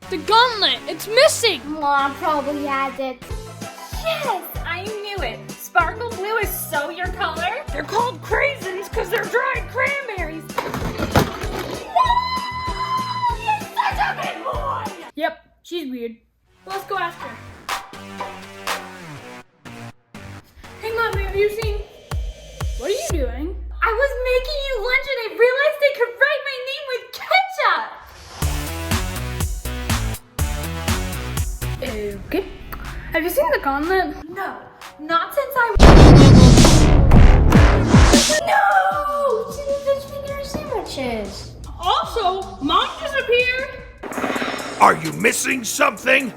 The gauntlet, it's missing. Mom probably has it. Yes, I knew it. Sparkle blue is so your color. They're called craisins because they're dried cranberries. No! You're such a big boy! Yep, she's weird. Let's go ask her. Hey, Mommy, are you seeing? What are you doing? I was making you lunch and I realized I could write my name with ketchup. Okay. Have you seen the gauntlet? No, not since I... No! She didn't finish making her sandwiches. Also, Mom disappeared. Are you missing something?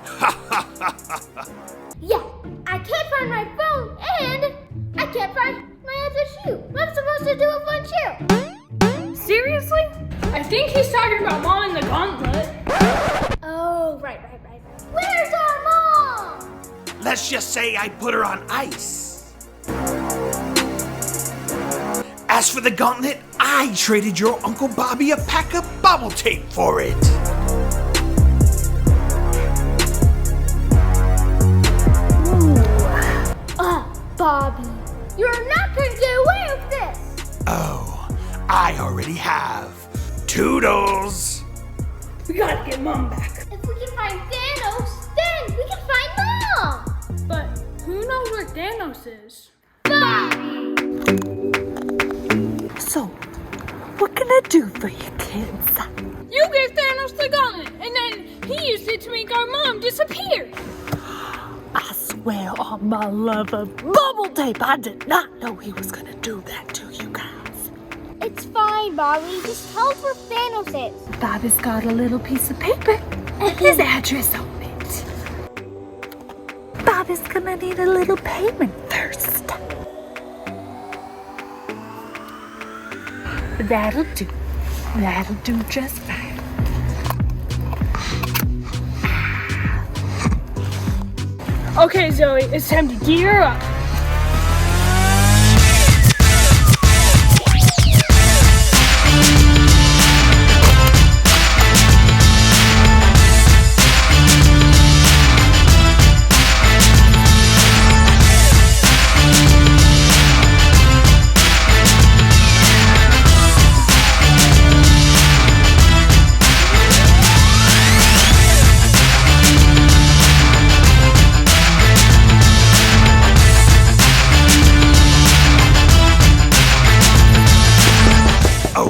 Yeah, I can't find my phone and I can't find my other shoe. I'm supposed to do a fun shoe. Seriously? I think he's talking about Mom and the gauntlet. Oh, right. Where's our mom? Let's just say I put her on ice. As for the gauntlet, I traded your Uncle Bobby a pack of bubble tape for it. Bobby, you're not going to get away with this. Oh, I already have. Toodles. We gotta get Mom back. If we can find Thanos, then we can find Mom. But who knows where Thanos is? Bobby! So, what can I do for you kids? You gave Thanos the gauntlet, and then he used it to make our Mom disappear. I swear on my love of bubble tape, I did not know he was gonna do that to you guys. It's fine, Bobby. Just tell us where Thanos is. Bobby's got a little piece of paper and his address on it. Bobby's gonna need a little payment first. That'll do. That'll do just fine. Okay, Zoe, it's time to gear up.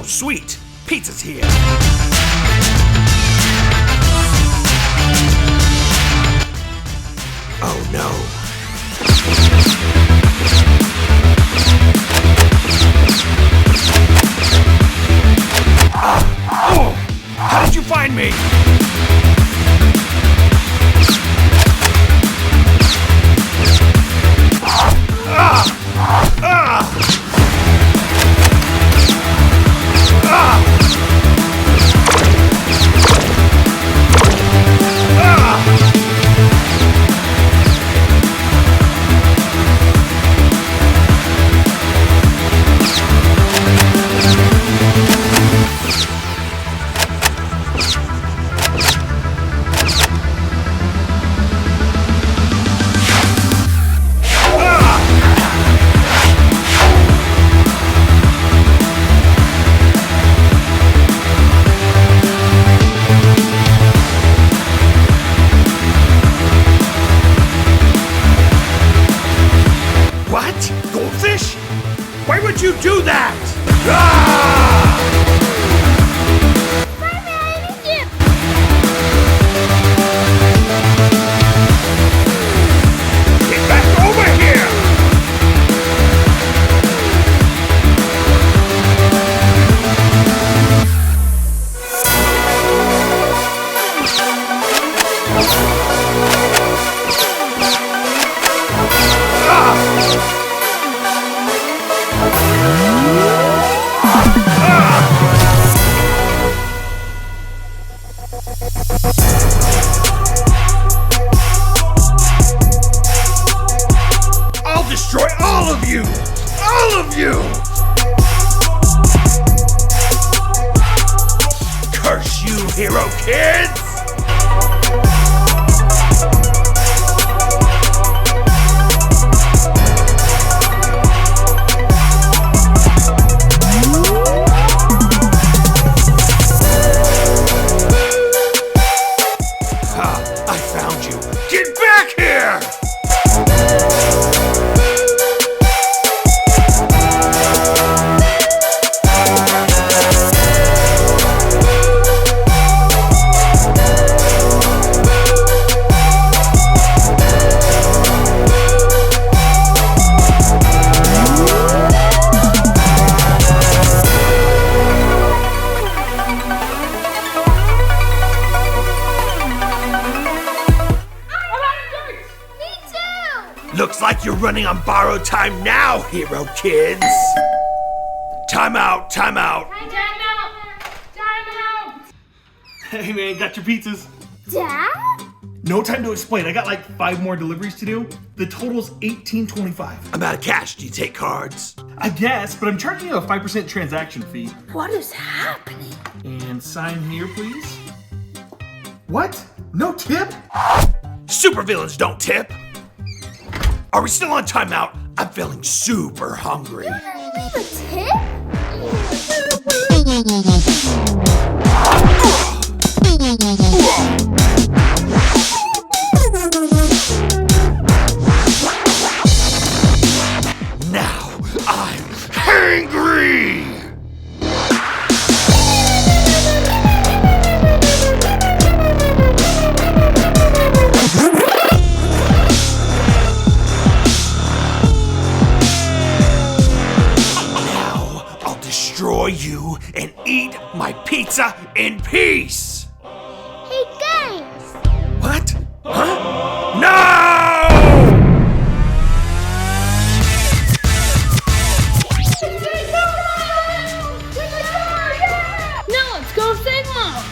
Sweet, pizza's here. Oh no. Oh, how did you find me? Why would you do that? Get back over here! I'll destroy all of you! All of you! Curse you, Hero Kidz! Looks like you're running on borrowed time now, Hero Kidz. Time out, time out. Time out! Time out! Hey man, got your pizzas. Dad? No time to explain. I got like 5 more deliveries to do. The total's $18.25. I'm out of cash. Do you take cards? I guess, but I'm charging you a 5% transaction fee. What is happening? And sign here, please. What? No tip? Supervillains don't tip. Are we still on timeout? I'm feeling super hungry. Leave a tip? Now I'm hangry. Destroy you and eat my pizza in peace! Hey guys! What? Huh? No! Now let's go save Mom!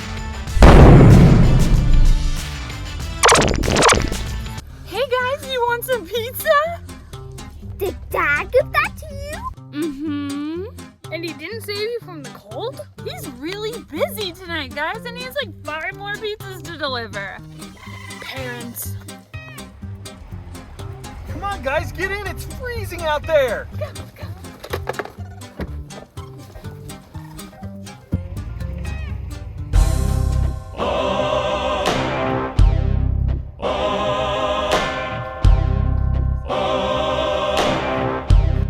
Hey guys, you want some pizza? Did Dad give that to you? Mm-hmm. And he didn't save you from the cold? He's really busy tonight, guys, and he has like 5 more pizzas to deliver. Parents. Come on guys, get in. It's freezing out there.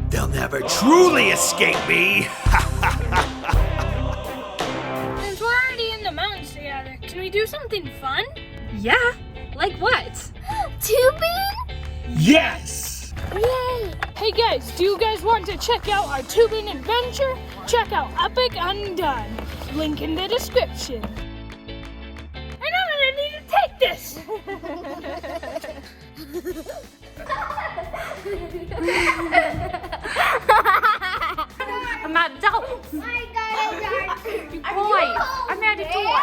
They'll never truly escape me! Since we're already in the mountains together, can we do something fun? Yeah, like what? Tubing? Yes! Yay! Hey guys, do you guys want to check out our tubing adventure? Check out Epic Undone. Link in the description. And I'm gonna need to take this! I'm at adults. I got it, Boy, I'm at adults.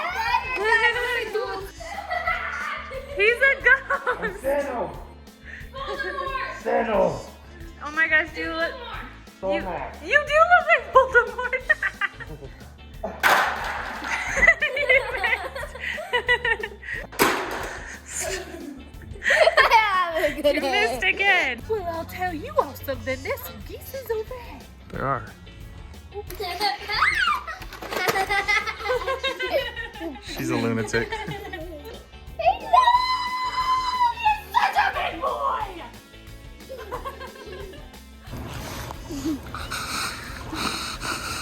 He's a ghost. Settle. Oh my gosh, do you look? You do look like Voldemort. You missed again. Well, I'll tell you all something. There's some geese overhead. There are. She's a lunatic.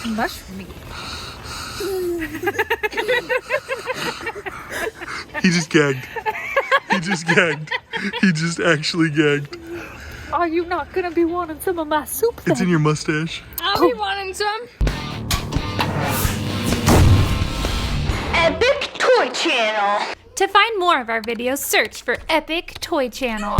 Mushroomy. He just gagged. He just gagged. He just actually gagged. Are you not gonna be wanting some of my soup then? It's in your mustache. I'll be wanting some. EpicToyChannel. To find more of our videos, search for Epic Toy Channel.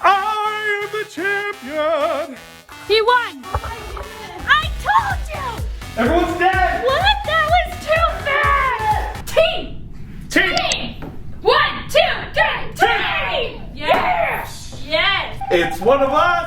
I am the champion. He won! I told you! Everyone's dead. What? That was too fast! Team! Team. 1, 2, 3, team! Yes! Yes! It's one of us.